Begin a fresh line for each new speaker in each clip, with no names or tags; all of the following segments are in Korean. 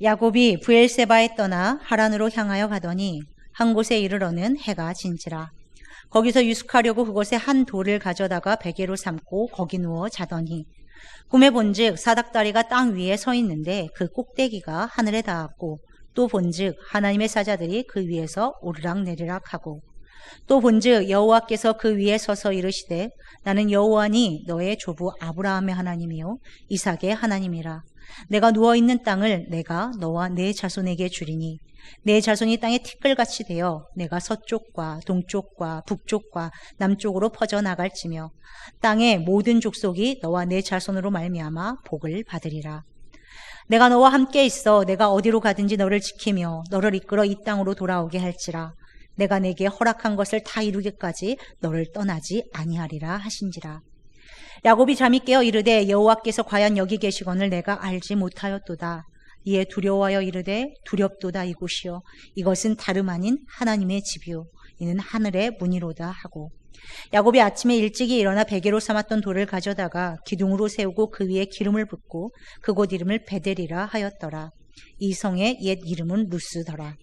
야곱이 브엘세바에 떠나 하란으로 향하여 가더니 한 곳에 이르러는 해가 진지라. 거기서 유숙하려고 그곳에 한 돌을 가져다가 베개로 삼고 거기 누워 자더니 꿈에 본즉 사닥다리가 땅 위에 서 있는데 그 꼭대기가 하늘에 닿았고, 또 본즉 하나님의 사자들이 그 위에서 오르락 내리락 하고, 또 본즉 여호와께서 그 위에 서서 이르시되 나는 여호와니 너의 조부 아브라함의 하나님이요 이삭의 하나님이라. 내가 누워있는 땅을 내가 너와 내 자손에게 주리니 내 자손이 땅에 티끌같이 되어 내가 서쪽과 동쪽과 북쪽과 남쪽으로 퍼져나갈지며 땅의 모든 족속이 너와 내 자손으로 말미암아 복을 받으리라. 내가 너와 함께 있어 내가 어디로 가든지 너를 지키며 너를 이끌어 이 땅으로 돌아오게 할지라. 내가 내게 허락한 것을 다 이루기까지 너를 떠나지 아니하리라 하신지라. 야곱이 잠이 깨어 이르되 여호와께서 과연 여기 계시거늘 내가 알지 못하였도다. 이에 두려워하여 이르되 두렵도다 이곳이요 이것은 다름 아닌 하나님의 집이요 이는 하늘의 문이로다 하고, 야곱이 아침에 일찍이 일어나 베개로 삼았던 돌을 가져다가 기둥으로 세우고 그 위에 기름을 붓고 그곳 이름을 베델이라 하였더라. 이 성의 옛 이름은 루스더라.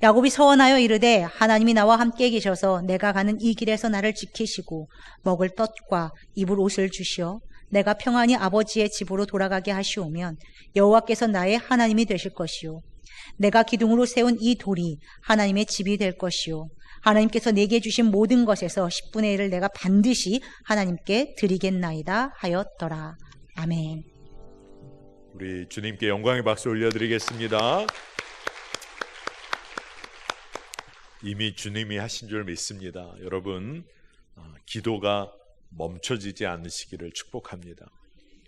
야곱이 서원하여 이르되 하나님이 나와 함께 계셔서 내가 가는 이 길에서 나를 지키시고 먹을 떡과 입을 옷을 주시어 내가 평안히 아버지의 집으로 돌아가게 하시오면 여호와께서 나의 하나님이 되실 것이요 내가 기둥으로 세운 이 돌이 하나님의 집이 될 것이요 하나님께서 내게 주신 모든 것에서 10분의 1을 내가 반드시 하나님께 드리겠나이다 하였더라. 아멘.
우리 주님께 영광의 박수 올려드리겠습니다. 이미 주님이 하신 줄 믿습니다. 여러분, 기도가 멈춰지지 않으시기를 축복합니다.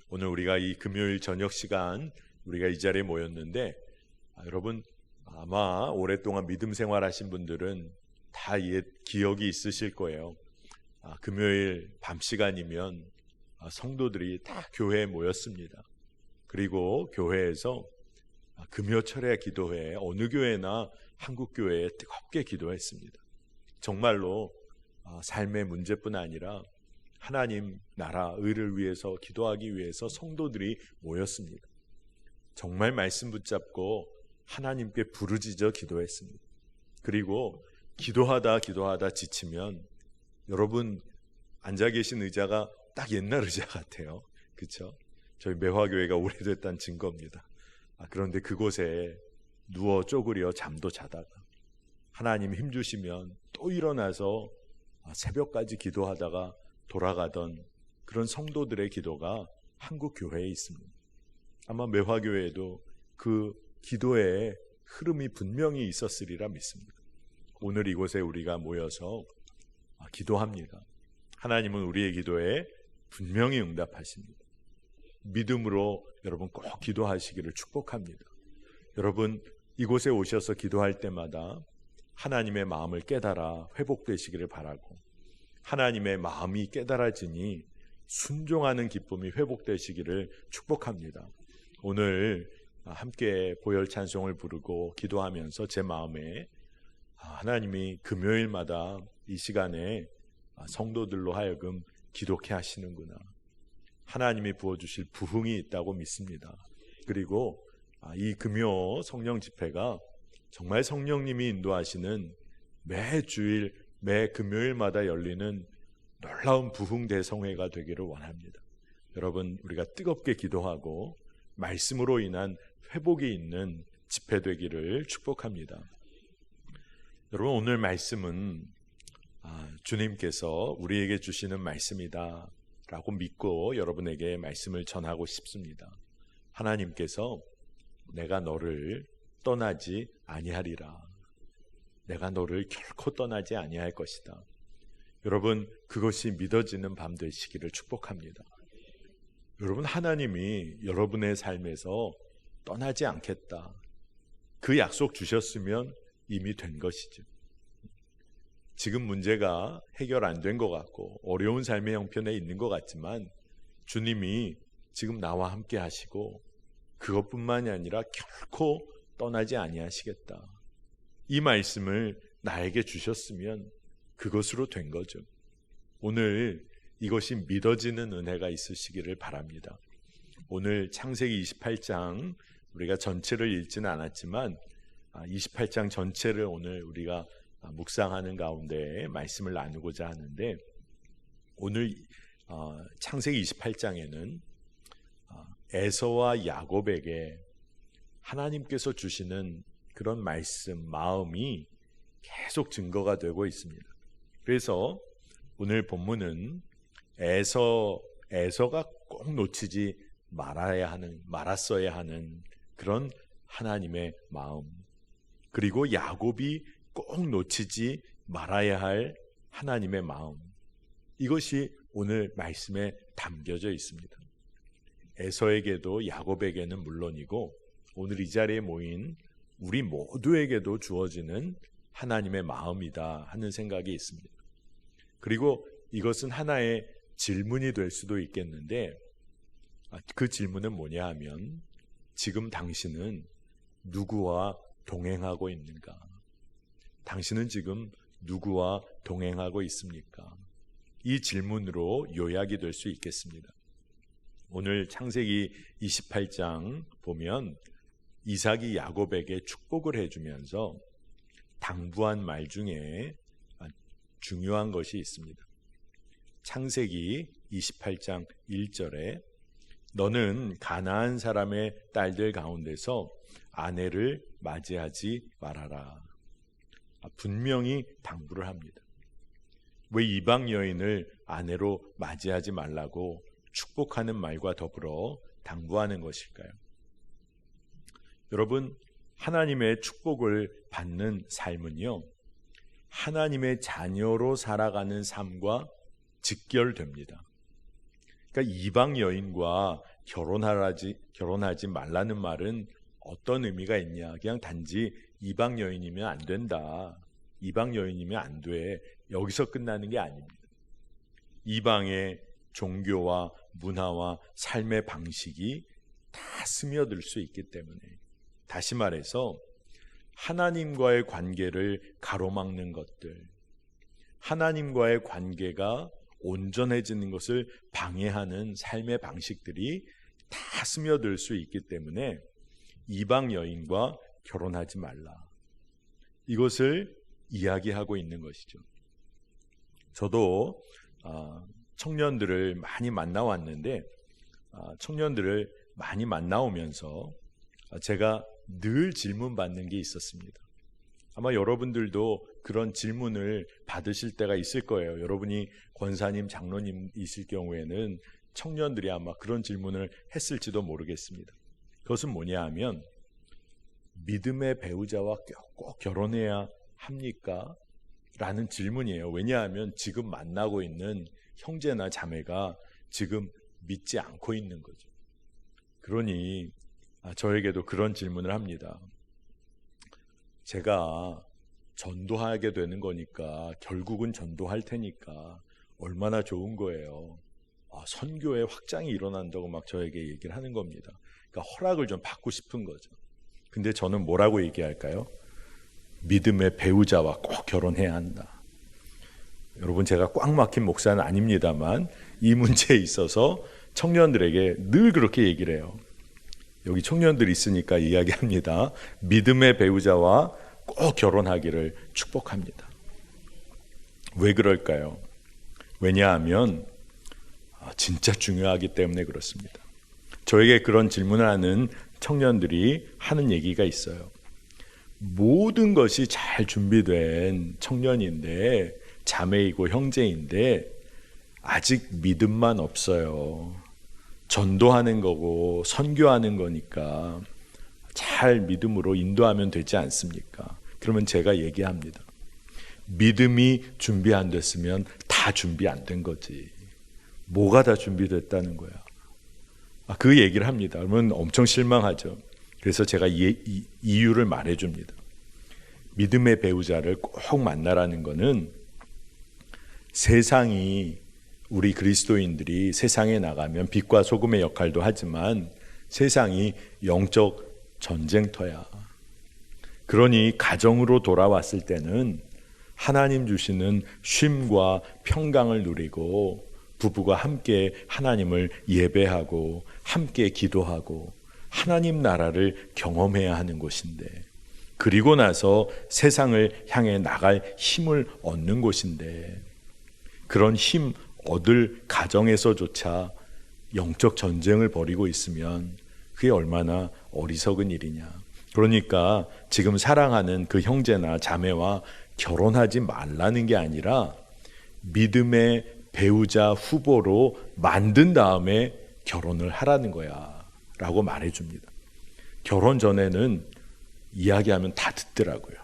오늘 우리가 이 금요일 저녁 시간 우리가 이 자리에 모였는데, 여러분 아마 오랫동안 믿음 생활하신 분들은 다 옛 기억이 있으실 거예요. 금요일 밤 시간이면 성도들이 다 교회에 모였습니다. 그리고 교회에서 금요철의 기도회에 어느 교회나 한국 교회에 뜨겁게 기도했습니다. 정말로 삶의 문제뿐 아니라 하나님 나라 의를 위해서 기도하기 위해서 성도들이 모였습니다. 정말 말씀 붙잡고 하나님께 부르짖어 기도했습니다. 그리고 기도하다 지치면 여러분 앉아 계신 의자가 딱 옛날 의자 같아요. 그렇죠? 저희 매화교회가 오래됐다는 증거입니다. 그런데 그곳에 누워 쪼그려 잠도 자다가 하나님 힘주시면 또 일어나서 새벽까지 기도하다가 돌아가던 그런 성도들의 기도가 한국 교회에 있습니다. 아마 매화교회에도 그 기도의 흐름이 분명히 있었으리라 믿습니다. 오늘 이곳에 우리가 모여서 기도합니다. 하나님은 우리의 기도에 분명히 응답하십니다. 믿음으로 여러분 꼭 기도하시기를 축복합니다. 여러분 이곳에 오셔서 기도할 때마다 하나님의 마음을 깨달아 회복되시기를 바라고, 하나님의 마음이 깨달아지니 순종하는 기쁨이 회복되시기를 축복합니다. 오늘 함께 보혈 찬송을 부르고 기도하면서 제 마음에 하나님이 금요일마다 이 시간에 성도들로 하여금 기도케 하시는구나, 하나님이 부어주실 부흥이 있다고 믿습니다. 그리고 이 금요 성령 집회가 정말 성령님이 인도하시는 매 주일 매 금요일마다 열리는 놀라운 부흥 대성회가 되기를 원합니다. 여러분 우리가 뜨겁게 기도하고 말씀으로 인한 회복이 있는 집회 되기를 축복합니다. 여러분 오늘 말씀은 주님께서 우리에게 주시는 말씀이다 라고 믿고 여러분에게 말씀을 전하고 싶습니다. 하나님께서 내가 너를 떠나지 아니하리라, 내가 너를 결코 떠나지 아니할 것이다. 여러분 그것이 믿어지는 밤 되시기를 축복합니다. 여러분 하나님이 여러분의 삶에서 떠나지 않겠다, 그 약속 주셨으면 이미 된 것이죠. 지금 문제가 해결 안 된 것 같고 어려운 삶의 형편에 있는 것 같지만 주님이 지금 나와 함께 하시고 그것뿐만이 아니라 결코 떠나지 아니하시겠다, 이 말씀을 나에게 주셨으면 그것으로 된 거죠. 오늘 이것이 믿어지는 은혜가 있으시기를 바랍니다. 오늘 창세기 28장 우리가 전체를 읽지는 않았지만 28장 전체를 오늘 우리가 묵상하는 가운데 말씀을 나누고자 하는데, 오늘 창세기 28장에는 에서와 야곱에게 하나님께서 주시는 그런 말씀, 마음이 계속 증거가 되고 있습니다. 그래서 오늘 본문은 에서가 꼭 놓치지 말았어야 하는 그런 하나님의 마음, 그리고 야곱이 꼭 놓치지 말아야 할 하나님의 마음, 이것이 오늘 말씀에 담겨져 있습니다. 에서에게도 야곱에게는 물론이고 오늘 이 자리에 모인 우리 모두에게도 주어지는 하나님의 마음이다 하는 생각이 있습니다. 그리고 이것은 하나의 질문이 될 수도 있겠는데, 그 질문은 뭐냐 하면, 지금 당신은 누구와 동행하고 있는가? 당신은 지금 누구와 동행하고 있습니까? 이 질문으로 요약이 될 수 있겠습니다. 오늘 창세기 28장 보면 이삭이 야곱에게 축복을 해주면서 당부한 말 중에 중요한 것이 있습니다. 창세기 28장 1절에 너는 가나안 사람의 딸들 가운데서 아내를 맞이하지 말아라. 분명히 당부를 합니다. 왜 이방 여인을 아내로 맞이하지 말라고 축복하는 말과 더불어 당부하는 것일까요? 여러분, 하나님의 축복을 받는 삶은요, 하나님의 자녀로 살아가는 삶과 직결됩니다. 그러니까 이방 여인과 결혼하지 말라는 말은 어떤 의미가 있냐? 그냥 단지 이방 여인이면 안 된다, 이방 여인이면 안 돼, 여기서 끝나는 게 아닙니다. 이방의 종교와 문화와 삶의 방식이 다 스며들 수 있기 때문에, 다시 말해서 하나님과의 관계를 가로막는 것들, 하나님과의 관계가 온전해지는 것을 방해하는 삶의 방식들이 다 스며들 수 있기 때문에 이방 여인과 결혼하지 말라, 이것을 이야기하고 있는 것이죠. 저도 청년들을 많이 만나왔는데, 청년들을 많이 만나오면서 제가 늘 질문받는 게 있었습니다. 아마 여러분들도 그런 질문을 받으실 때가 있을 거예요. 여러분이 권사님, 장로님이실 경우에는 청년들이 아마 그런 질문을 했을지도 모르겠습니다. 그것은 뭐냐 하면, 믿음의 배우자와 꼭 결혼해야 합니까? 라는 질문이에요. 왜냐하면 지금 만나고 있는 형제나 자매가 지금 믿지 않고 있는 거죠. 그러니 저에게도 그런 질문을 합니다. 제가 전도하게 되는 거니까, 결국은 전도할 테니까 얼마나 좋은 거예요. 선교의 확장이 일어난다고 막 저에게 얘기를 하는 겁니다. 그러니까 허락을 좀 받고 싶은 거죠. 근데 저는 뭐라고 얘기할까요? 믿음의 배우자와 꼭 결혼해야 한다. 여러분, 제가 꽉 막힌 목사는 아닙니다만 이 문제에 있어서 청년들에게 늘 그렇게 얘기를 해요. 여기 청년들이 있으니까 이야기합니다. 믿음의 배우자와 꼭 결혼하기를 축복합니다. 왜 그럴까요? 왜냐하면 진짜 중요하기 때문에 그렇습니다. 저에게 그런 질문을 하는 청년들이 하는 얘기가 있어요. 모든 것이 잘 준비된 청년인데, 자매이고 형제인데 아직 믿음만 없어요. 전도하는 거고 선교하는 거니까 잘 믿음으로 인도하면 되지 않습니까? 그러면 제가 얘기합니다. 믿음이 준비 안 됐으면 다 준비 안 된 거지. 뭐가 다 준비됐다는 거야? 그 얘기를 합니다. 그러면 엄청 실망하죠. 그래서 제가 이유를 말해줍니다. 믿음의 배우자를 꼭 만나라는 거는, 세상이, 우리 그리스도인들이 세상에 나가면 빛과 소금의 역할도 하지만 세상이 영적 전쟁터야. 그러니 가정으로 돌아왔을 때는 하나님 주시는 쉼과 평강을 누리고 부부가 함께 하나님을 예배하고 함께 기도하고 하나님 나라를 경험해야 하는 곳인데, 그리고 나서 세상을 향해 나갈 힘을 얻는 곳인데, 그런 힘 얻을 가정에서조차 영적 전쟁을 벌이고 있으면 그게 얼마나 어리석은 일이냐. 그러니까 지금 사랑하는 그 형제나 자매와 결혼하지 말라는 게 아니라 믿음의 배우자 후보로 만든 다음에 결혼을 하라는 거야 라고 말해줍니다. 결혼 전에는 이야기하면 다 듣더라고요.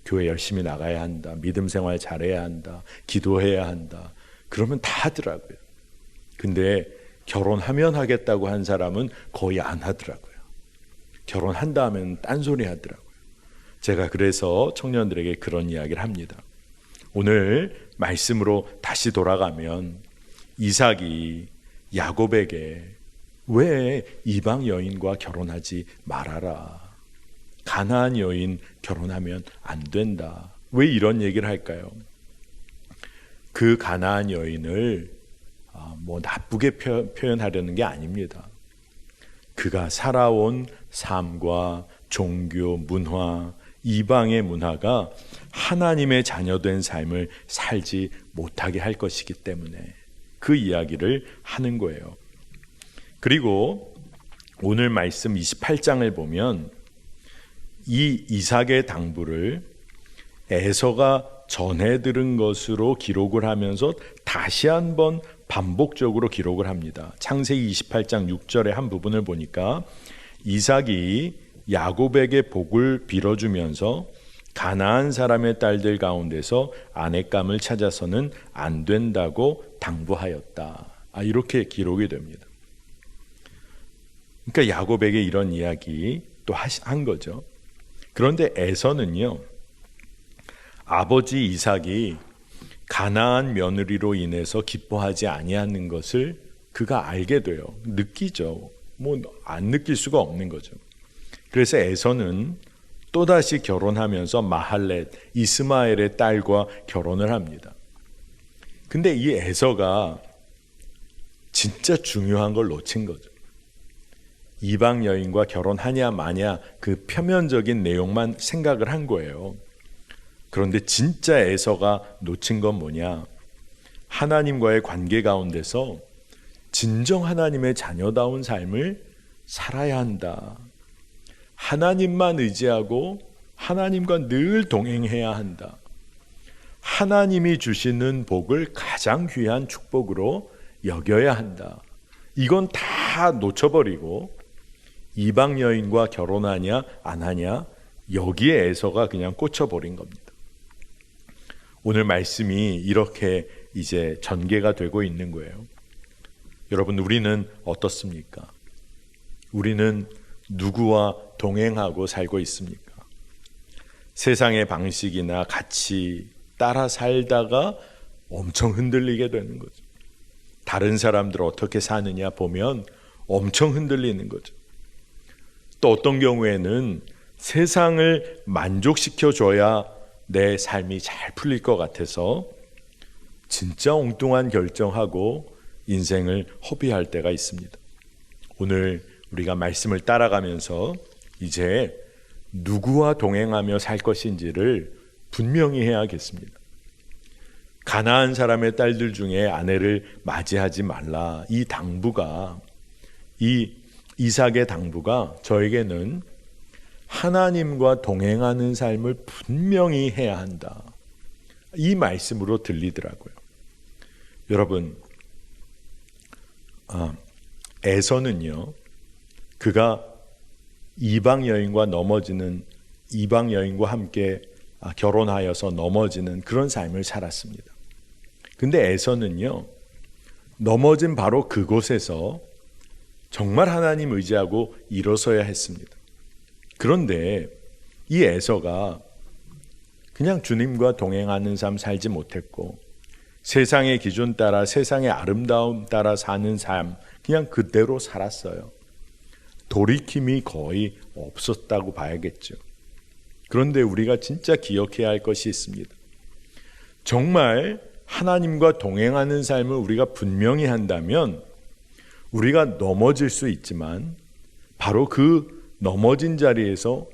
교회 열심히 나가야 한다, 믿음 생활 잘해야 한다, 기도해야 한다, 그러면 다 하더라고요. 근데 결혼하면 하겠다고 한 사람은 거의 안 하더라고요. 결혼한다 하면 딴소리 하더라고요. 제가 그래서 청년들에게 그런 이야기를 합니다. 오늘 말씀으로 다시 돌아가면 이삭이 야곱에게 왜 이방 여인과 결혼하지 말아라, 가나안 여인 결혼하면 안 된다, 왜 이런 얘기를 할까요? 그 가나안 여인을 나쁘게 표현하려는 게 아닙니다. 그가 살아온 삶과 종교, 문화, 이방의 문화가 하나님의 자녀된 삶을 살지 못하게 할 것이기 때문에 그 이야기를 하는 거예요. 그리고 오늘 말씀 28장을 보면 이 이삭의 당부를 에서가 전해 들은 것으로 기록을 하면서 다시 한번 반복적으로 기록을 합니다. 창세기 28장 6절의 한 부분을 보니까 이삭이 야곱에게 복을 빌어주면서 가나안 사람의 딸들 가운데서 아내감을 찾아서는 안 된다고 당부하였다. 이렇게 기록이 됩니다. 그러니까 야곱에게 이런 이야기 또 한 거죠. 그런데 에서는요, 아버지 이삭이 가나안 며느리로 인해서 기뻐하지 아니하는 것을 그가 알게 돼요. 느끼죠. 안 느낄 수가 없는 거죠. 그래서 에서는 또다시 결혼하면서 마할렛, 이스마엘의 딸과 결혼을 합니다. 근데 이 에서가 진짜 중요한 걸 놓친 거죠. 이방 여인과 결혼하냐 마냐 그 표면적인 내용만 생각을 한 거예요. 그런데 진짜 에서가 놓친 건 뭐냐? 하나님과의 관계 가운데서 진정 하나님의 자녀다운 삶을 살아야 한다. 하나님만 의지하고 하나님과 늘 동행해야 한다. 하나님이 주시는 복을 가장 귀한 축복으로 여겨야 한다. 이건 다 놓쳐버리고 이방 여인과 결혼하냐 안 하냐 여기에 에서가 그냥 꽂혀버린 겁니다. 오늘 말씀이 이렇게 이제 전개가 되고 있는 거예요. 여러분, 우리는 어떻습니까? 우리는 누구와 동행하고 살고 있습니까? 세상의 방식이나 가치 따라 살다가 엄청 흔들리게 되는 거죠. 다른 사람들 어떻게 사느냐 보면 엄청 흔들리는 거죠. 또 어떤 경우에는 세상을 만족시켜줘야 내 삶이 잘 풀릴 것 같아서 진짜 엉뚱한 결정하고 인생을 허비할 때가 있습니다. 오늘 우리가 말씀을 따라가면서 이제 누구와 동행하며 살 것인지를 분명히 해야겠습니다. 가나안 사람의 딸들 중에 아내를 맞이하지 말라. 이 당부가, 이 이삭의 당부가 저에게는 하나님과 동행하는 삶을 분명히 해야 한다. 이 말씀으로 들리더라고요. 여러분, 에서는요, 그가 이방 여인과 함께 결혼하여서 넘어지는 그런 삶을 살았습니다. 근데 에서는요, 넘어진 바로 그곳에서 정말 하나님 의지하고 일어서야 했습니다. 그런데 이 에서가 그냥 주님과 동행하는 삶 살지 못했고 세상의 기준 따라 세상의 아름다움 따라 사는 삶 그냥 그대로 살았어요. 돌이킴이 거의 없었다고 봐야겠죠. 그런데 우리가 진짜 기억해야 할 것이 있습니다. 정말 하나님과 동행하는 삶을 우리가 분명히 한다면 우리가 넘어질 수 있지만 바로 그 넘어진 자리에서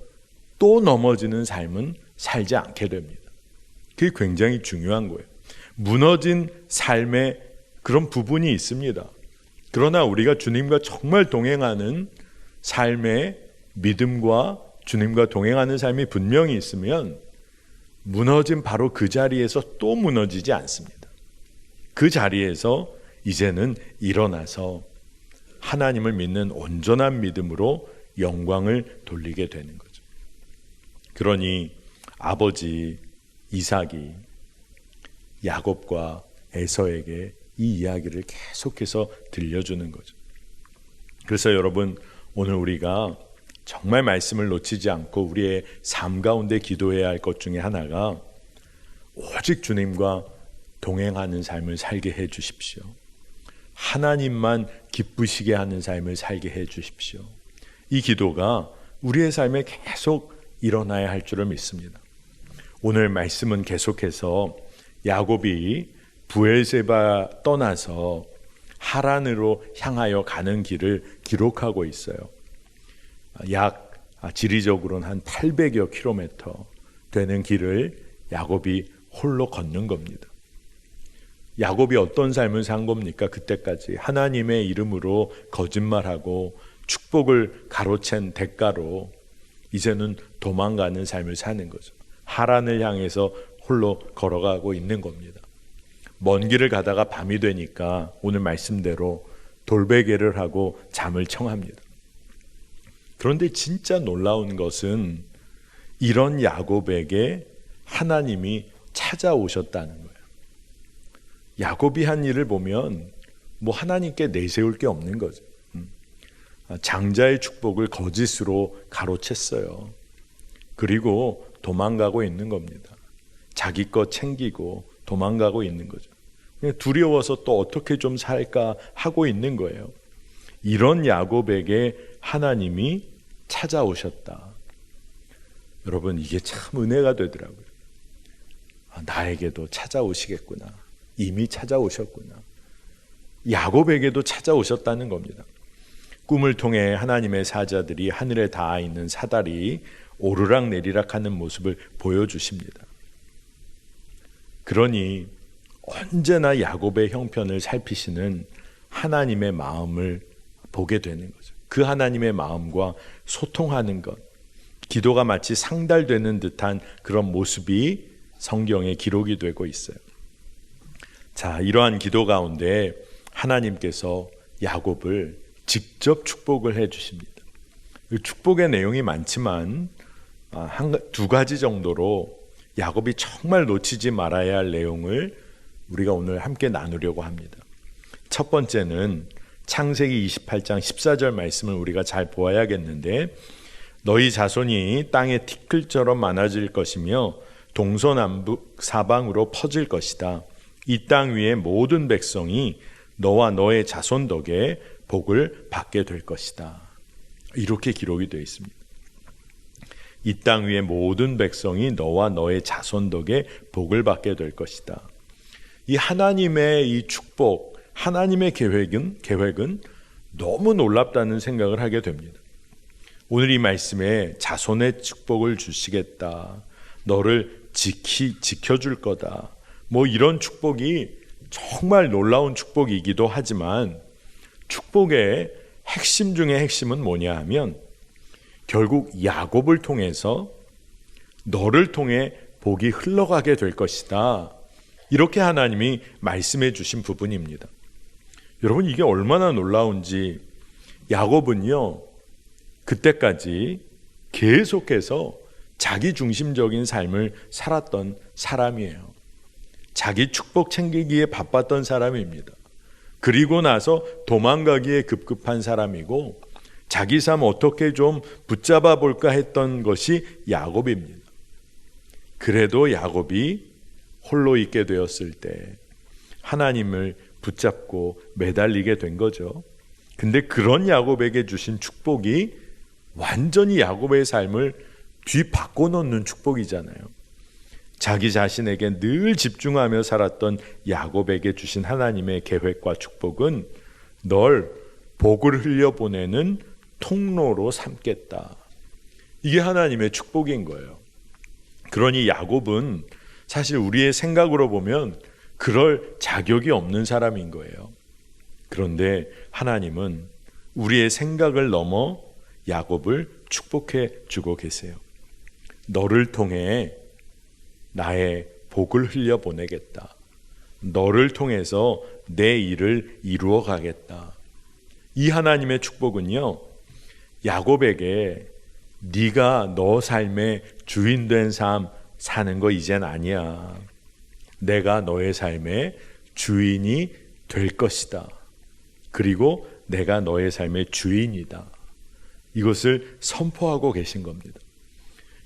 또 넘어지는 삶은 살지 않게 됩니다. 그게 굉장히 중요한 거예요. 무너진 삶에 그런 부분이 있습니다. 그러나 우리가 주님과 정말 동행하는 삶의 믿음과 주님과 동행하는 삶이 분명히 있으면 무너진 바로 그 자리에서 또 무너지지 않습니다. 그 자리에서 이제는 일어나서 하나님을 믿는 온전한 믿음으로 영광을 돌리게 되는 거죠. 그러니 아버지 이삭이 야곱과 에서에게 이 이야기를 계속해서 들려주는 거죠. 그래서 여러분, 오늘 우리가 정말 말씀을 놓치지 않고 우리의 삶 가운데 기도해야 할 것 중에 하나가 오직 주님과 동행하는 삶을 살게 해 주십시오. 하나님만 기쁘시게 하는 삶을 살게 해 주십시오. 이 기도가 우리의 삶에 계속 일어나야 할 줄을 믿습니다. 오늘 말씀은 계속해서 야곱이 브엘세바 떠나서 하란으로 향하여 가는 길을 기록하고 있어요. 약 지리적으로는 한 800여 킬로미터 되는 길을 야곱이 홀로 걷는 겁니다. 야곱이 어떤 삶을 산 겁니까? 그때까지 하나님의 이름으로 거짓말하고 축복을 가로챈 대가로 이제는 도망가는 삶을 사는 거죠. 하란을 향해서 홀로 걸어가고 있는 겁니다. 먼 길을 가다가 밤이 되니까 오늘 말씀대로 돌베개를 하고 잠을 청합니다. 그런데 진짜 놀라운 것은 이런 야곱에게 하나님이 찾아오셨다는 거예요. 야곱이 한 일을 보면 뭐 하나님께 내세울 게 없는 거죠. 장자의 축복을 거짓으로 가로챘어요. 그리고 도망가고 있는 겁니다. 자기 것 챙기고 도망가고 있는 거죠. 두려워서 또 어떻게 좀 살까 하고 있는 거예요. 이런 야곱에게 하나님이 찾아오셨다. 여러분, 이게 참 은혜가 되더라고요. 나에게도 찾아오시겠구나. 이미 찾아오셨구나. 야곱에게도 찾아오셨다는 겁니다. 꿈을 통해 하나님의 사자들이 하늘에 닿아 있는 사다리 오르락 내리락 하는 모습을 보여주십니다. 그러니 언제나 야곱의 형편을 살피시는 하나님의 마음을 보게 되는 거죠. 그 하나님의 마음과 소통하는 것, 기도가 마치 상달되는 듯한 그런 모습이 성경에 기록이 되고 있어요. 자, 이러한 기도 가운데 하나님께서 야곱을 직접 축복을 해 주십니다. 축복의 내용이 많지만 두 가지 정도로 야곱이 정말 놓치지 말아야 할 내용을 우리가 오늘 함께 나누려고 합니다. 첫 번째는 창세기 28장 14절 말씀을 우리가 잘 보아야겠는데, 너희 자손이 땅에 티끌처럼 많아질 것이며 동서남북 사방으로 퍼질 것이다. 이 땅 위의 모든 백성이 너와 너의 자손 덕에 복을 받게 될 것이다. 이렇게 기록이 되어 있습니다. 이 땅 위의 모든 백성이 너와 너의 자손 덕에 복을 받게 될 것이다. 이 하나님의 이 축복, 하나님의 계획은 너무 놀랍다는 생각을 하게 됩니다. 오늘 이 말씀에 자손의 축복을 주시겠다, 너를 지켜줄 거다, 뭐 이런 축복이 정말 놀라운 축복이기도 하지만, 축복의 핵심 중의 핵심은 뭐냐 하면 결국 야곱을 통해서 너를 통해 복이 흘러가게 될 것이다. 이렇게 하나님이 말씀해 주신 부분입니다. 여러분, 이게 얼마나 놀라운지. 야곱은요, 그때까지 계속해서 자기 중심적인 삶을 살았던 사람이에요. 자기 축복 챙기기에 바빴던 사람입니다. 그리고 나서 도망가기에 급급한 사람이고, 자기 삶 어떻게 좀 붙잡아 볼까 했던 것이 야곱입니다. 그래도 야곱이 홀로 있게 되었을 때 하나님을 붙잡고 매달리게 된 거죠. 근데 그런 야곱에게 주신 축복이 완전히 야곱의 삶을 뒤바꿔 놓는 축복이잖아요. 자기 자신에게 늘 집중하며 살았던 야곱에게 주신 하나님의 계획과 축복은 널 복을 흘려보내는 통로로 삼겠다. 이게 하나님의 축복인 거예요. 그러니 야곱은 사실 우리의 생각으로 보면 그럴 자격이 없는 사람인 거예요. 그런데 하나님은 우리의 생각을 넘어 야곱을 축복해 주고 계세요. 너를 통해 나의 복을 흘려보내겠다. 너를 통해서 내 일을 이루어 가겠다. 이 하나님의 축복은요, 야곱에게 네가 너 삶의 주인된 삶 사는 거 이젠 아니야. 내가 너의 삶의 주인이 될 것이다. 그리고 내가 너의 삶의 주인이다. 이것을 선포하고 계신 겁니다.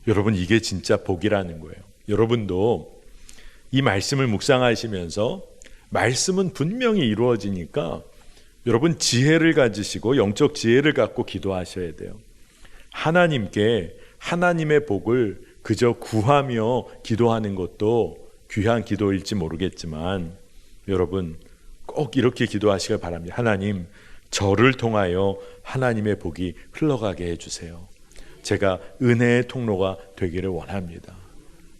여러분, 이게 진짜 복이라는 거예요. 여러분도 이 말씀을 묵상하시면서 말씀은 분명히 이루어지니까 여러분 지혜를 가지시고 영적 지혜를 갖고 기도하셔야 돼요. 하나님께 하나님의 복을 그저 구하며 기도하는 것도 귀한 기도일지 모르겠지만 여러분 꼭 이렇게 기도하시길 바랍니다. 하나님, 저를 통하여 하나님의 복이 흘러가게 해주세요. 제가 은혜의 통로가 되기를 원합니다.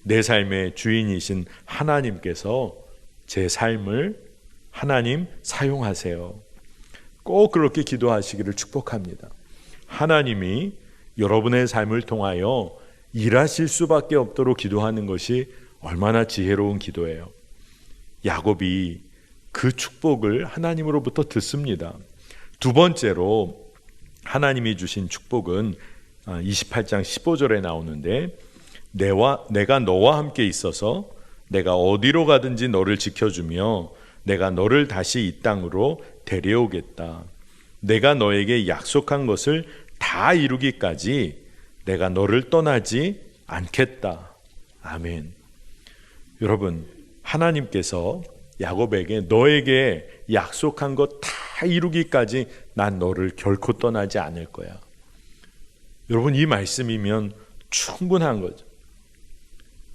내 삶의 주인이신 하나님께서 제 삶을 하나님 사용하세요. 꼭 그렇게 기도하시기를 축복합니다. 하나님이 여러분의 삶을 통하여 일하실 수밖에 없도록 기도하는 것이 얼마나 지혜로운 기도예요. 야곱이 그 축복을 하나님으로부터 듣습니다. 두 번째로 하나님이 주신 축복은 28장 15절에 나오는데 내가 너와 함께 있어서 내가 어디로 가든지 너를 지켜주며 내가 너를 다시 이 땅으로 데려오겠다. 내가 너에게 약속한 것을 다 이루기까지 내가 너를 떠나지 않겠다. 아멘. 여러분, 하나님께서 야곱에게 너에게 약속한 것 다 이루기까지 난 너를 결코 떠나지 않을 거야. 여러분, 이 말씀이면 충분한 거죠.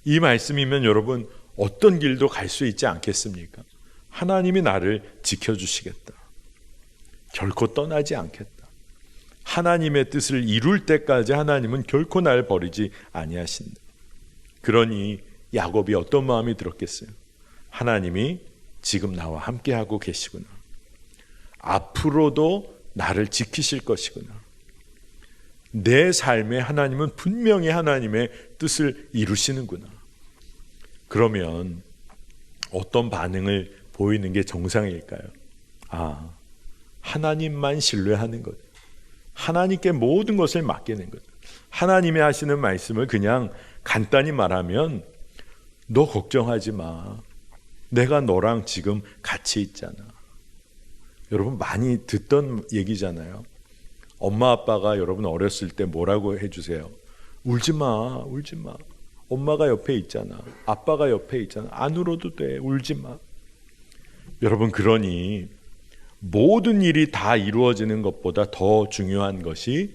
이 말씀이면 여러분 어떤 길도 갈 수 있지 않겠습니까? 하나님이 나를 지켜주시겠다. 결코 떠나지 않겠다. 하나님의 뜻을 이룰 때까지 하나님은 결코 날 버리지 아니하신다. 그러니 야곱이 어떤 마음이 들었겠어요? 하나님이 지금 나와 함께하고 계시구나. 앞으로도 나를 지키실 것이구나. 내 삶에 하나님은 분명히 하나님의 뜻을 이루시는구나. 그러면 어떤 반응을 보이는 게 정상일까요? 하나님만 신뢰하는 것. 하나님께 모든 것을 맡기는 것. 하나님이 하시는 말씀을 그냥 간단히 말하면 너 걱정하지 마. 내가 너랑 지금 같이 있잖아. 여러분 많이 듣던 얘기잖아요. 엄마 아빠가 여러분 어렸을 때 뭐라고 해주세요? 울지 마, 울지 마. 엄마가 옆에 있잖아. 아빠가 옆에 있잖아. 안 울어도 돼. 울지 마. 여러분, 그러니 모든 일이 다 이루어지는 것보다 더 중요한 것이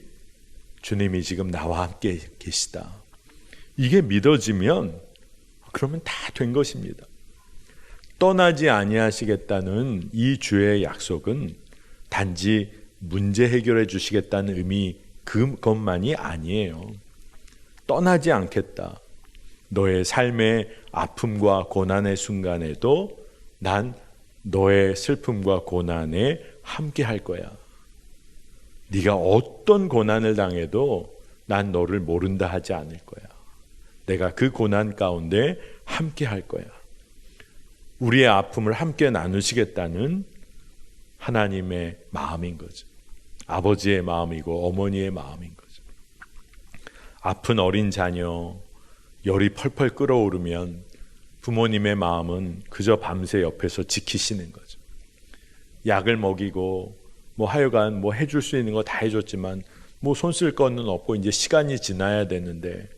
주님이 지금 나와 함께 계시다. 이게 믿어지면 그러면 다 된 것입니다. 떠나지 아니하시겠다는 이 주의 약속은 단지 문제 해결해 주시겠다는 의미 그것만이 아니에요. 떠나지 않겠다. 너의 삶의 아픔과 고난의 순간에도 난 너의 슬픔과 고난에 함께 할 거야. 네가 어떤 고난을 당해도 난 너를 모른다 하지 않을 거야. 내가 그 고난 가운데 함께 할 거야. 우리의 아픔을 함께 나누시겠다는 하나님의 마음인 거죠. 아버지의 마음이고 어머니의 마음인 거죠. 아픈 어린 자녀, 열이 펄펄 끓어오르면 부모님의 마음은 그저 밤새 옆에서 지키시는 거죠. 약을 먹이고 하여간 해줄 수 있는 거 다 해줬지만 손 쓸 거는 없고 이제 시간이 지나야 되는데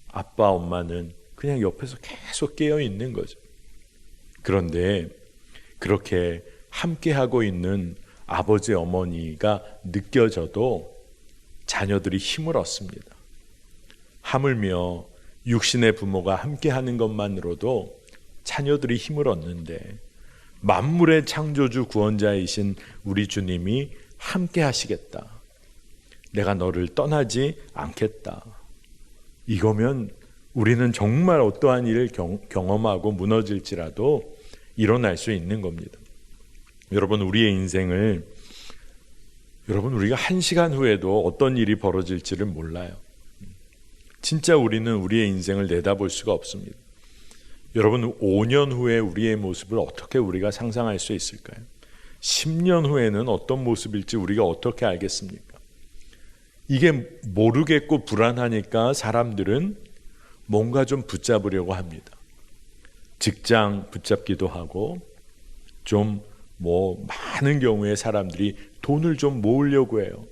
아빠 엄마는 그냥 옆에서 계속 깨어 있는 거죠. 그런데 그렇게 함께하고 있는 아버지 어머니가 느껴져도 자녀들이 힘을 얻습니다. 하물며 육신의 부모가 함께하는 것만으로도 자녀들이 힘을 얻는데 만물의 창조주 구원자이신 우리 주님이 함께하시겠다. 내가 너를 떠나지 않겠다. 이거면 우리는 정말 어떠한 일을 경험하고 무너질지라도 일어날 수 있는 겁니다. 여러분, 우리의 인생을 우리가 1시간 후에도 어떤 일이 벌어질지를 몰라요. 진짜 우리는 우리의 인생을 내다볼 수가 없습니다. 여러분, 5년 후에 우리의 모습을 어떻게 우리가 상상할 수 있을까요? 10년 후에는 어떤 모습일지 우리가 어떻게 알겠습니까? 이게 모르겠고 불안하니까 사람들은 뭔가 좀 붙잡으려고 합니다. 직장 붙잡기도 하고, 좀 많은 경우에 사람들이 돈을 좀 모으려고 해요.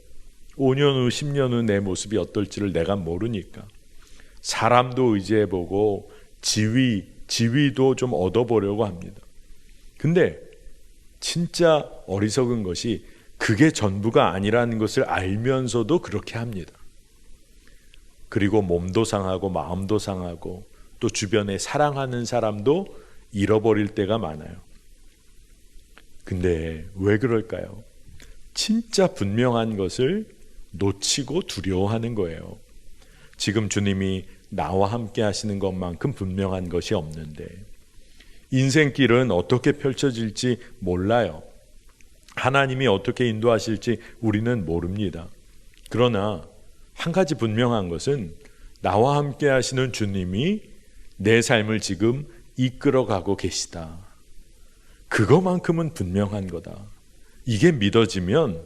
5년 후, 10년 후 내 모습이 어떨지를 내가 모르니까. 사람도 의지해보고 지위도 좀 얻어보려고 합니다. 근데 진짜 어리석은 것이 그게 전부가 아니라는 것을 알면서도 그렇게 합니다. 그리고 몸도 상하고 마음도 상하고 또 주변에 사랑하는 사람도 잃어버릴 때가 많아요. 근데 왜 그럴까요? 진짜 분명한 것을 놓치고 두려워하는 거예요. 지금 주님이 나와 함께 하시는 것만큼 분명한 것이 없는데, 인생길은 어떻게 펼쳐질지 몰라요. 하나님이 어떻게 인도하실지 우리는 모릅니다. 그러나 한 가지 분명한 것은 나와 함께 하시는 주님이 내 삶을 지금 이끌어가고 계시다. 그것만큼은 분명한 거다. 이게 믿어지면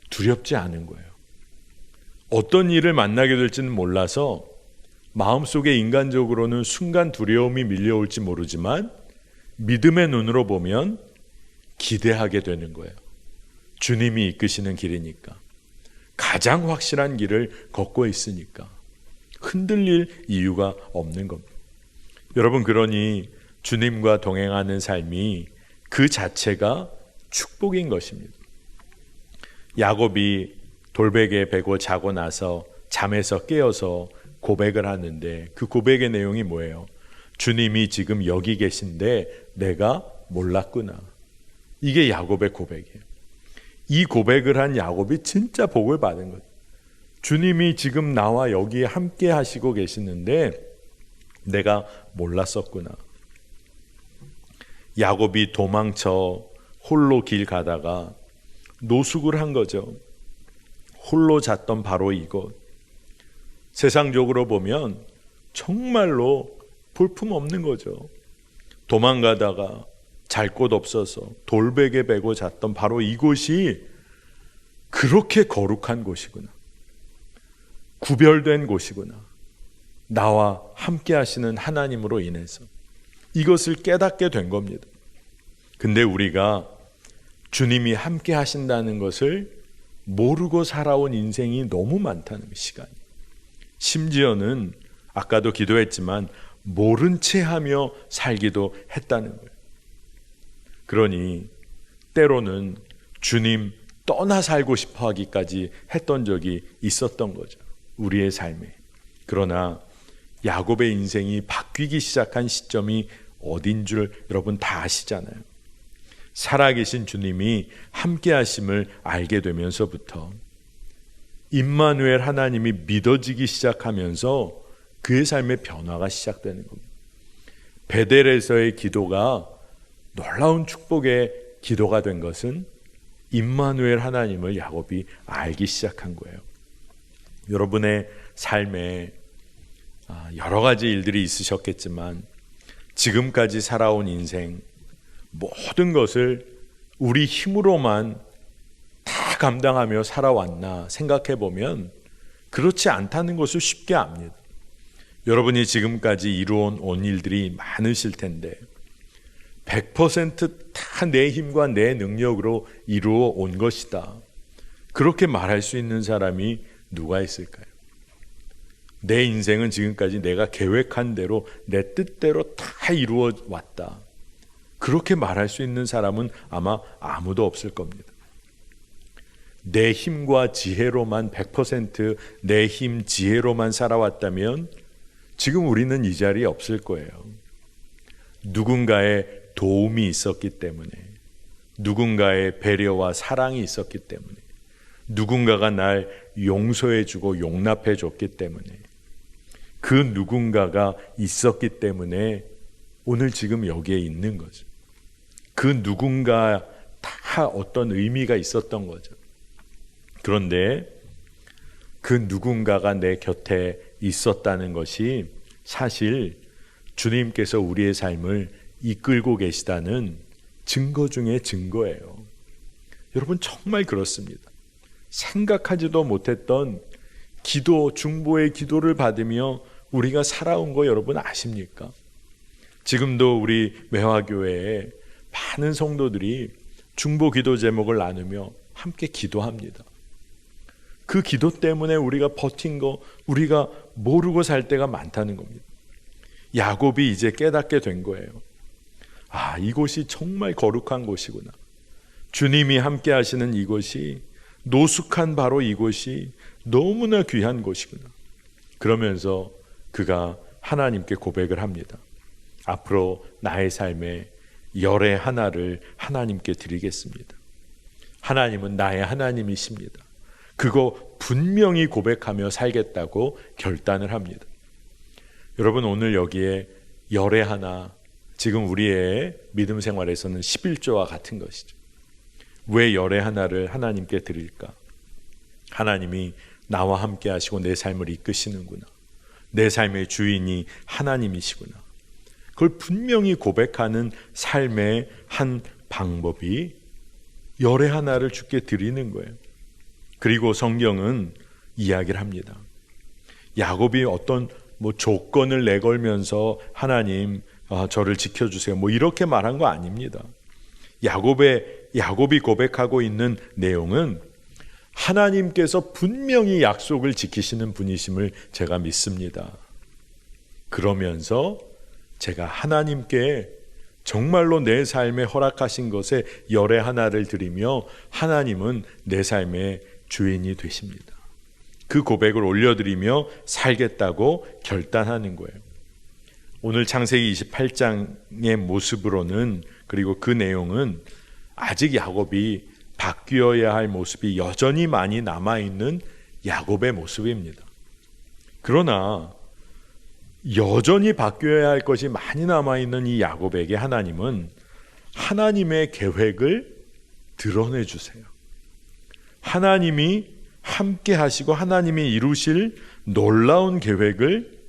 두렵지 않은 거예요. 어떤 일을 만나게 될지는 몰라서 마음속에 인간적으로는 순간 두려움이 밀려올지 모르지만 믿음의 눈으로 보면 기대하게 되는 거예요. 주님이 이끄시는 길이니까. 가장 확실한 길을 걷고 있으니까 흔들릴 이유가 없는 겁니다. 여러분, 그러니 주님과 동행하는 삶이 그 자체가 축복인 것입니다. 야곱이 돌베개에 베고 자고 나서 잠에서 깨어서 고백을 하는데, 그 고백의 내용이 뭐예요? 주님이 지금 여기 계신데 내가 몰랐구나. 이게 야곱의 고백이에요. 이 고백을 한 야곱이 진짜 복을 받은 거예요. 주님이 지금 나와 여기에 함께 하시고 계시는데 내가 몰랐었구나. 야곱이 도망쳐 홀로 길 가다가 노숙을 한 거죠. 홀로 잤던 바로 이곳. 세상적으로 보면 정말로 볼품없는 거죠. 도망가다가 잘 곳 없어서 돌베개 베고 잤던 바로 이곳이 그렇게 거룩한 곳이구나. 구별된 곳이구나. 나와 함께 하시는 하나님으로 인해서 이것을 깨닫게 된 겁니다. 근데 우리가 주님이 함께 하신다는 것을 모르고 살아온 인생이 너무 많다는 시간이. 심지어는 아까도 기도했지만 모른 채 하며 살기도 했다는 거예요. 그러니 때로는 주님 떠나 살고 싶어 하기까지 했던 적이 있었던 거죠. 우리의 삶에. 그러나 야곱의 인생이 바뀌기 시작한 시점이 어딘 줄 여러분 다 아시잖아요. 살아계신 주님이 함께 하심을 알게 되면서부터 임마누엘 하나님이 믿어지기 시작하면서 그의 삶의 변화가 시작되는 겁니다. 베델에서의 기도가 놀라운 축복의 기도가 된 것은 임마누엘 하나님을 야곱이 알기 시작한 거예요. 여러분의 삶에 여러 가지 일들이 있으셨겠지만 지금까지 살아온 인생 모든 것을 우리 힘으로만 다 감당하며 살아왔나 생각해 보면 그렇지 않다는 것을 쉽게 압니다. 여러분이 지금까지 이루어 온 일들이 많으실 텐데 100% 다 내 힘과 내 능력으로 이루어 온 것이다. 그렇게 말할 수 있는 사람이 누가 있을까요? 내 인생은 지금까지 내가 계획한 대로 내 뜻대로 다 이루어 왔다. 그렇게 말할 수 있는 사람은 아마 아무도 없을 겁니다. 내 힘과 지혜로만 100% 내 힘, 지혜로만 살아왔다면 지금 우리는 이 자리에 없을 거예요. 누군가의 도움이 있었기 때문에, 누군가의 배려와 사랑이 있었기 때문에, 누군가가 날 용서해주고 용납해줬기 때문에, 그 누군가가 있었기 때문에 오늘 지금 여기에 있는 거죠. 그 누군가 다 어떤 의미가 있었던 거죠. 그런데 그 누군가가 내 곁에 있었다는 것이 사실 주님께서 우리의 삶을 이끌고 계시다는 증거 중에 증거예요. 여러분, 정말 그렇습니다. 생각하지도 못했던 기도, 중보의 기도를 받으며 우리가 살아온 거 여러분 아십니까? 지금도 우리 매화교회에 많은 성도들이 중보 기도 제목을 나누며 함께 기도합니다. 그 기도 때문에 우리가 버틴 거, 우리가 모르고 살 때가 많다는 겁니다. 야곱이 이제 깨닫게 된 거예요. 아, 이곳이 정말 거룩한 곳이구나. 주님이 함께 하시는 이곳이, 노숙한 바로 이곳이 너무나 귀한 곳이구나. 그러면서 그가 하나님께 고백을 합니다. 앞으로 나의 삶에 열의 하나를 하나님께 드리겠습니다. 하나님은 나의 하나님이십니다. 그거 분명히 고백하며 살겠다고 결단을 합니다. 여러분, 오늘 여기에 열의 하나, 지금 우리의 믿음 생활에서는 11조와 같은 것이죠. 왜 열의 하나를 하나님께 드릴까? 하나님이 나와 함께 하시고 내 삶을 이끄시는구나. 내 삶의 주인이 하나님이시구나. 그걸 분명히 고백하는 삶의 한 방법이 열의 하나를 주께 드리는 거예요. 그리고 성경은 이야기를 합니다. 야곱이 어떤 조건을 내걸면서 하나님, 저를 지켜주세요, 이렇게 말한 거 아닙니다. 야곱이 고백하고 있는 내용은 하나님께서 분명히 약속을 지키시는 분이심을 제가 믿습니다. 그러면서 제가 하나님께 정말로 내 삶에 허락하신 것에 열의 하나를 드리며 하나님은 내 삶의 주인이 되십니다. 그 고백을 올려드리며 살겠다고 결단하는 거예요. 오늘 창세기 28장의 모습으로는, 그리고 그 내용은 아직 야곱이 바뀌어야 할 모습이 여전히 많이 남아있는 야곱의 모습입니다. 그러나 여전히 바뀌어야 할 것이 많이 남아있는 이 야곱에게 하나님은 하나님의 계획을 드러내 주세요. 하나님이 함께 하시고 하나님이 이루실 놀라운 계획을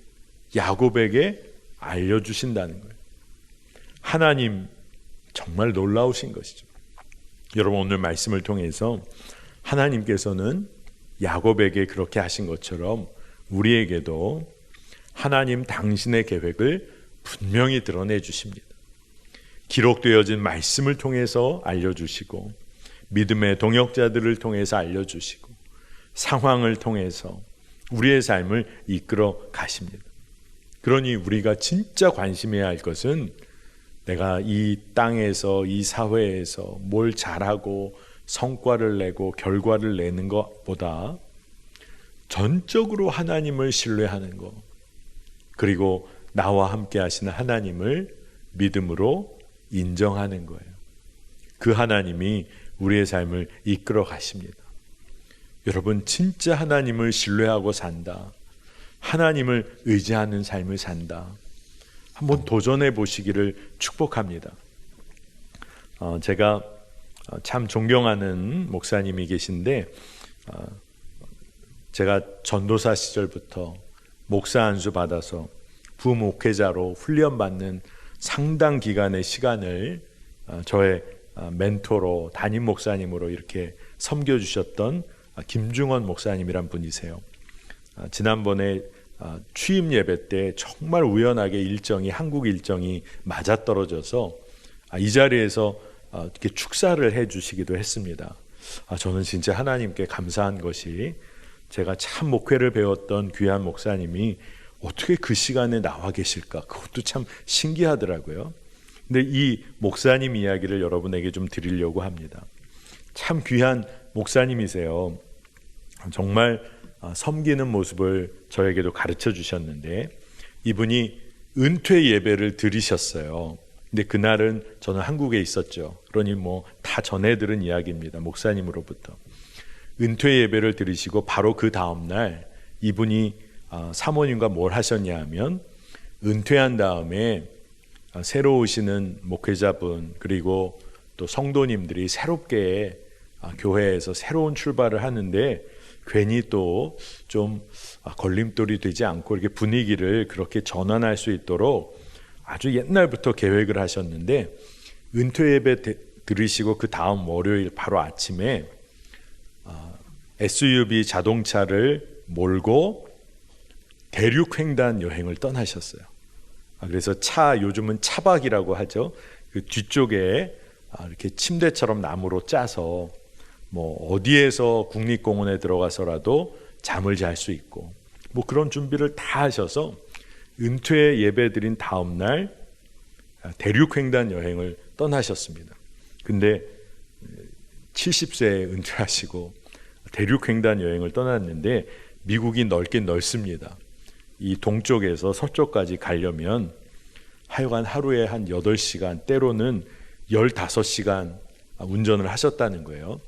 야곱에게 알려주신다는 거예요. 하나님 정말 놀라우신 것이죠. 여러분, 오늘 말씀을 통해서 하나님께서는 야곱에게 그렇게 하신 것처럼 우리에게도 하나님 당신의 계획을 분명히 드러내 주십니다. 기록되어진 말씀을 통해서 알려주시고, 믿음의 동역자들을 통해서 알려주시고, 상황을 통해서 우리의 삶을 이끌어 가십니다. 그러니 우리가 진짜 관심해야 할 것은 내가 이 땅에서, 이 사회에서 뭘 잘하고 성과를 내고 결과를 내는 것보다 전적으로 하나님을 신뢰하는 것, 그리고 나와 함께 하시는 하나님을 믿음으로 인정하는 거예요. 그 하나님이 우리의 삶을 이끌어 가십니다. 여러분, 진짜 하나님을 신뢰하고 산다, 하나님을 의지하는 삶을 산다, 한번 도전해 보시기를 축복합니다. 제가 참 존경하는 목사님이 계신데, 제가 전도사 시절부터 목사 안수 받아서 부목회자로 훈련받는 상당 기간의 시간을 저의 멘토로, 담임 목사님으로 이렇게 섬겨주셨던 김중원 목사님이란 분이세요. 지난번에 취임 예배 때 정말 우연하게 한국 일정이 맞아떨어져서 이 자리에서 이렇게 축사를 해주시기도 했습니다. 저는 진짜 하나님께 감사한 것이, 제가 참 목회를 배웠던 귀한 목사님이 어떻게 그 시간에 나와 계실까, 그것도 참 신기하더라고요. 근데 이 목사님 이야기를 여러분에게 좀 드리려고 합니다. 참 귀한 목사님이세요. 정말 섬기는 모습을 저에게도 가르쳐 주셨는데, 이분이 은퇴 예배를 드리셨어요. 근데 그날은 저는 한국에 있었죠. 그러니 다 전해 들은 이야기입니다. 목사님으로부터. 은퇴 예배를 드리시고 바로 그 다음날 이분이 사모님과 뭘 하셨냐 하면 은퇴한 다음에 새로 오시는 목회자분 그리고 또 성도님들이 새롭게 교회에서 새로운 출발을 하는데 괜히 또 좀 걸림돌이 되지 않고 이렇게 분위기를 그렇게 전환할 수 있도록 아주 옛날부터 계획을 하셨는데 은퇴 예배 들으시고 그 다음 월요일 바로 아침에 SUV 자동차를 몰고 대륙횡단 여행을 떠나셨어요. 그래서 요즘은 차박이라고 하죠. 그 뒤쪽에 이렇게 침대처럼 나무로 짜서 뭐 어디에서 국립공원에 들어가서라도 잠을 잘 수 있고 뭐 그런 준비를 다 하셔서 은퇴 예배 드린 다음 날 대륙횡단 여행을 떠나셨습니다. 근데 70세에 은퇴하시고 대륙횡단 여행을 떠났는데 미국이 넓긴 넓습니다. 이 동쪽에서 서쪽까지 가려면 하여간 하루에 한 8시간 때로는 15시간 운전을 하셨다는 거예요.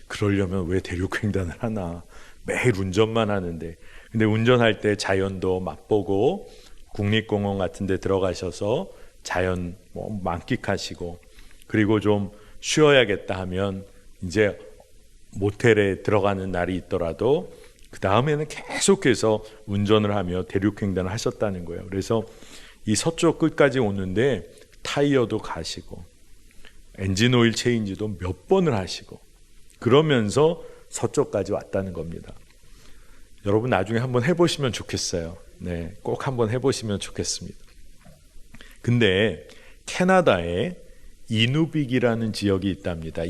그러려면 왜 대륙횡단을 하나? 매일 운전만 하는데. 근데 운전할 때 자연도 맛보고 국립공원 같은 데 들어가셔서 자연 만끽하시고 그리고 좀 쉬어야겠다 하면 이제 모텔에 들어가는 날이 있더라도 그 다음에는 계속해서 운전을 하며 대륙횡단을 하셨다는 거예요. 그래서 이 서쪽 끝까지 오는데 타이어도 가시고 엔진 오일 체인지도 몇 번을 하시고 그러면서 서쪽까지 왔다는 겁니다. 여러분 나중에 한번 해보시면 좋겠어요. 네, 꼭 한번 해보시면 좋겠습니다. 근데 캐나다에 이누빅이라는 지역이 있답니다.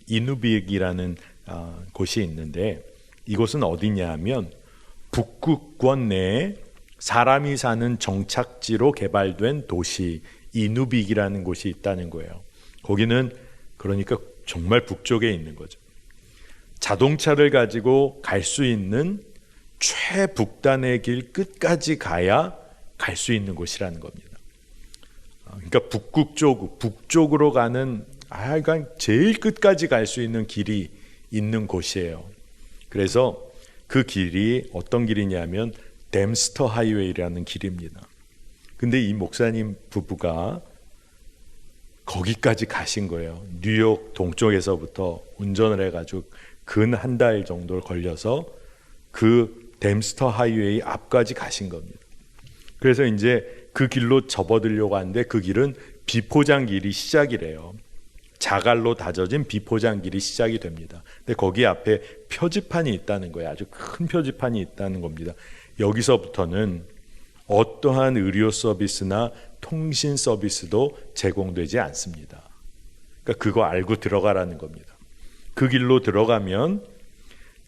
이누빅이라는 곳이 있는데 이곳은 어디냐 하면 북극권 내에 사람이 사는 정착지로 개발된 도시 이누빅이라는 곳이 있다는 거예요. 거기는 그러니까 정말 북쪽에 있는 거죠. 자동차를 가지고 갈 수 있는 최북단의 길 끝까지 가야 갈 수 있는 곳이라는 겁니다. 그러니까 북쪽으로 가는 그러니까 제일 끝까지 갈 수 있는 길이 있는 곳이에요. 그래서 그 길이 어떤 길이냐면 댐스터 하이웨이라는 길입니다. 근데 이 목사님 부부가 거기까지 가신 거예요. 뉴욕 동쪽에서부터 운전을 해가지고 근 한 달 정도 걸려서 그 댐스터 하이웨이 앞까지 가신 겁니다. 그래서 이제 그 길로 접어들려고 하는데 그 길은 비포장 길이 시작이래요. 자갈로 다져진 비포장 길이 시작이 됩니다. 근데 거기 앞에 표지판이 있다는 거예요. 아주 큰 표지판이 있다는 겁니다. 여기서부터는 어떠한 의료 서비스나 통신 서비스도 제공되지 않습니다. 그러니까 그거 알고 들어가라는 겁니다. 그 길로 들어가면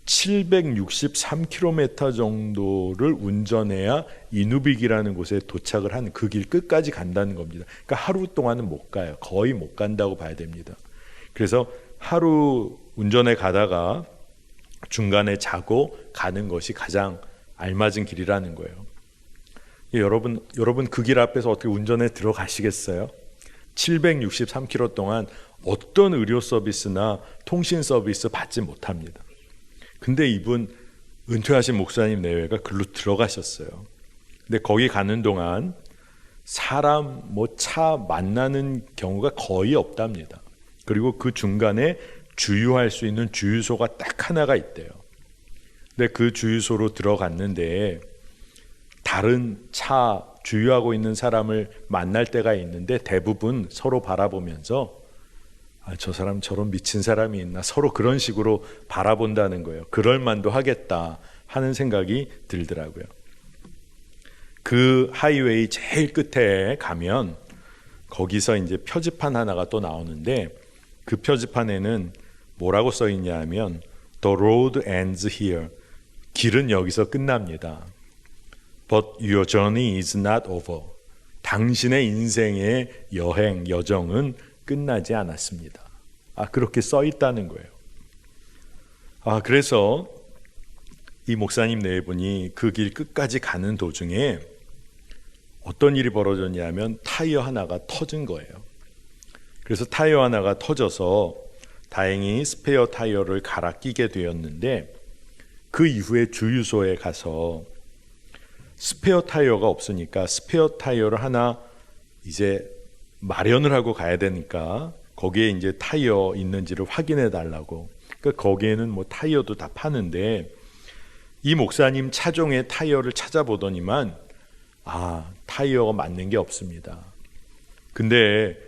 763km 정도를 운전해야 이누빅이라는 곳에 도착을 한 그 길 끝까지 간다는 겁니다. 그러니까 하루 동안은 못 가요. 거의 못 간다고 봐야 됩니다. 그래서 하루 운전해 가다가 중간에 자고 가는 것이 가장 알맞은 길이라는 거예요. 여러분 그 길 앞에서 어떻게 운전해 들어가시겠어요? 763km 동안 어떤 의료 서비스나 통신 서비스 받지 못합니다. 근데 이분 은퇴하신 목사님 내외가 글로 들어가셨어요. 근데 거기 가는 동안 사람 차 만나는 경우가 거의 없답니다. 그리고 그 중간에 주유할 수 있는 주유소가 딱 하나가 있대요. 근데 그 주유소로 들어갔는데 다른 차 주유하고 있는 사람을 만날 때가 있는데 대부분 서로 바라보면서 저 사람 저런 미친 사람이 있나 서로 그런 식으로 바라본다는 거예요. 그럴 만도 하겠다 하는 생각이 들더라고요. 그 하이웨이 제일 끝에 가면 거기서 이제 표지판 하나가 또 나오는데 그 표지판에는 뭐라고 써 있냐 하면 The road ends here. 길은 여기서 끝납니다. But your journey is not over. 당신의 인생의 여정은 끝나지 않았습니다. 그렇게 써 있다는 거예요. 그래서 이 목사님 네 분이 그 길 끝까지 가는 도중에 어떤 일이 벌어졌냐면 타이어 하나가 터진 거예요. 그래서 타이어 하나가 터져서 다행히 스페어 타이어를 갈아 끼게 되었는데 그 이후에 주유소에 가서 스페어 타이어가 없으니까 스페어 타이어를 하나 이제 마련을 하고 가야 되니까 거기에 이제 타이어 있는지를 확인해 달라고. 그러니까 거기에는 뭐 타이어도 다 파는데 이 목사님 차종의 타이어를 찾아보더니만 타이어가 맞는 게 없습니다. 근데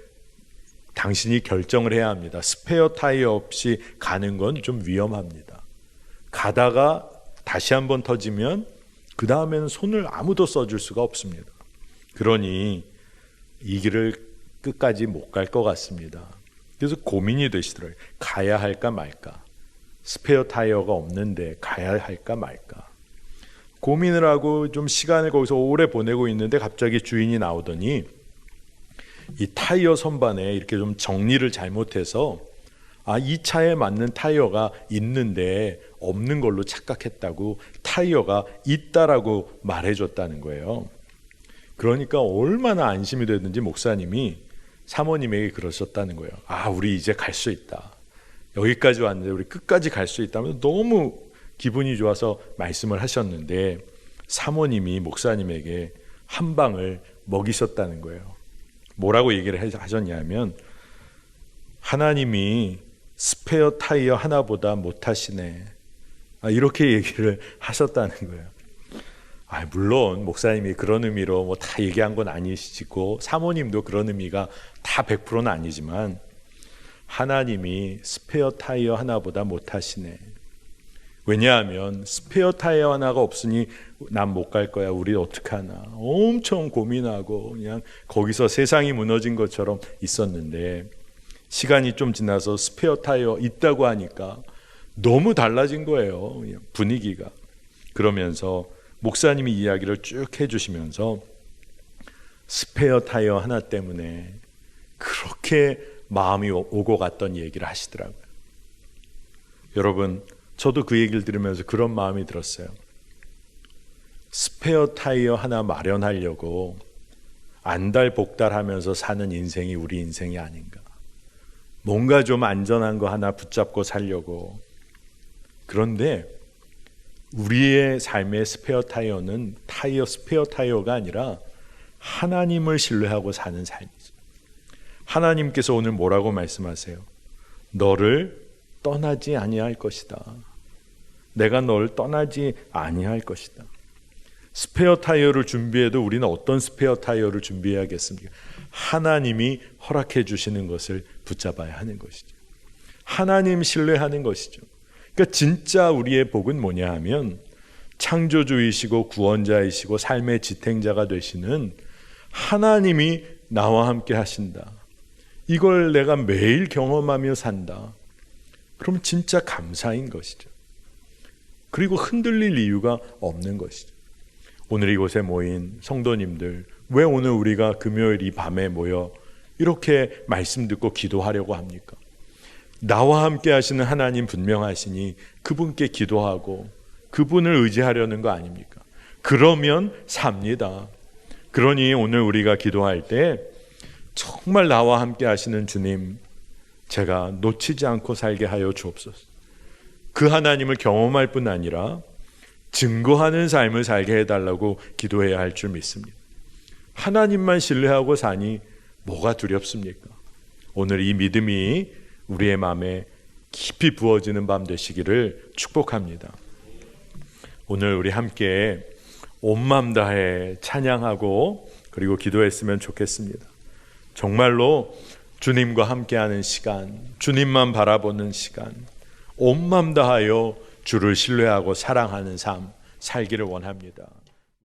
당신이 결정을 해야 합니다. 스페어 타이어 없이 가는 건 좀 위험합니다. 가다가 다시 한번 터지면 그 다음에는 손을 아무도 써줄 수가 없습니다. 그러니 이 길을 끝까지 못 갈 것 같습니다. 그래서 고민이 되시더라고요. 가야 할까 말까. 스페어 타이어가 없는데 가야 할까 말까. 고민을 하고 좀 시간을 거기서 오래 보내고 있는데 갑자기 주인이 나오더니 이 타이어 선반에 이렇게 좀 정리를 잘못해서 이 차에 맞는 타이어가 있는데 없는 걸로 착각했다고 타이어가 있다라고 말해줬다는 거예요. 그러니까 얼마나 안심이 됐는지 목사님이 사모님에게 그러셨다는 거예요. 우리 이제 갈 수 있다. 여기까지 왔는데 우리 끝까지 갈 수 있다면 너무 기분이 좋아서 말씀을 하셨는데 사모님이 목사님에게 한 방을 먹이셨다는 거예요. 뭐라고 얘기를 하셨냐면 하나님이 스페어 타이어 하나보다 못하시네. 이렇게 얘기를 하셨다는 거예요. 물론 목사님이 그런 의미로 뭐 다 얘기한 건 아니시고 사모님도 그런 의미가 다 100%는 아니지만 하나님이 스페어 타이어 하나보다 못하시네. 왜냐하면 스페어 타이어 하나가 없으니 난 못 갈 거야. 우리 어떡하나. 엄청 고민하고 그냥 거기서 세상이 무너진 것처럼 있었는데 시간이 좀 지나서 스페어 타이어 있다고 하니까 너무 달라진 거예요. 분위기가. 그러면서 목사님이 이야기를 쭉 해주시면서 스페어 타이어 하나 때문에 그렇게 마음이 오고 갔던 얘기를 하시더라고요. 여러분, 저도 그 얘기를 들으면서 그런 마음이 들었어요. 스페어 타이어 하나 마련하려고 안달복달하면서 사는 인생이 우리 인생이 아닌가. 뭔가 좀 안전한 거 하나 붙잡고 살려고. 그런데 우리의 삶의 스페어 타이어는 스페어 타이어가 아니라 하나님을 신뢰하고 사는 삶이죠. 하나님께서 오늘 뭐라고 말씀하세요? 너를 떠나지 아니할 것이다. 내가 너를 떠나지 아니할 것이다. 스페어 타이어를 준비해도 우리는 어떤 스페어 타이어를 준비해야겠습니까? 하나님이 허락해 주시는 것을 붙잡아야 하는 것이죠. 하나님 신뢰하는 것이죠. 그러니까 진짜 우리의 복은 뭐냐 하면 창조주이시고 구원자이시고 삶의 지탱자가 되시는 하나님이 나와 함께 하신다. 이걸 내가 매일 경험하며 산다. 그럼 진짜 감사인 것이죠. 그리고 흔들릴 이유가 없는 것이죠. 오늘 이곳에 모인 성도님들, 왜 오늘 우리가 금요일 이 밤에 모여 이렇게 말씀 듣고 기도하려고 합니까? 나와 함께 하시는 하나님 분명하시니 그분께 기도하고 그분을 의지하려는 거 아닙니까? 그러면 삽니다. 그러니 오늘 우리가 기도할 때 정말 나와 함께 하시는 주님, 제가 놓치지 않고 살게 하여 주옵소서. 그 하나님을 경험할 뿐 아니라 증거하는 삶을 살게 해달라고 기도해야 할 줄 믿습니다. 하나님만 신뢰하고 사니 뭐가 두렵습니까? 오늘 이 믿음이 우리의 마음에 깊이 부어지는 밤 되시기를 축복합니다. 오늘 우리 함께 온 마음 다해 찬양하고 그리고 기도했으면 좋겠습니다. 정말로 주님과 함께하는 시간, 주님만 바라보는 시간, 온 마음 다하여 주를 신뢰하고 사랑하는 삶 살기를 원합니다.